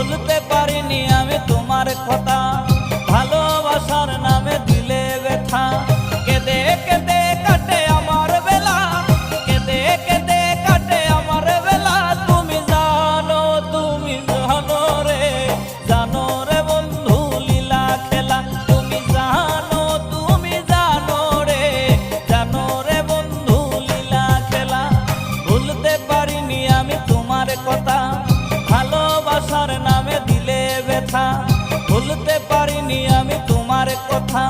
ভুলতে পারিনি আমি তোমার কথা, ভালোবাসার নামে দিলে ব্যথা। কেঁদে কেঁদে কাটে আমার বেলা, কেঁদে কেঁদে কাটে আমার বেলা। তুমি জানো রে, জানো রে বন্ধু লীলা খেলা। তুমি জানো রে, জানো রে বন্ধু লীলা খেলা। ভুলতে পারিনি আমি তোমার কথা, ভালোবাসার নামে দিলে ব্যথা। ভুলতে পারিনি আমি তোমার কথা।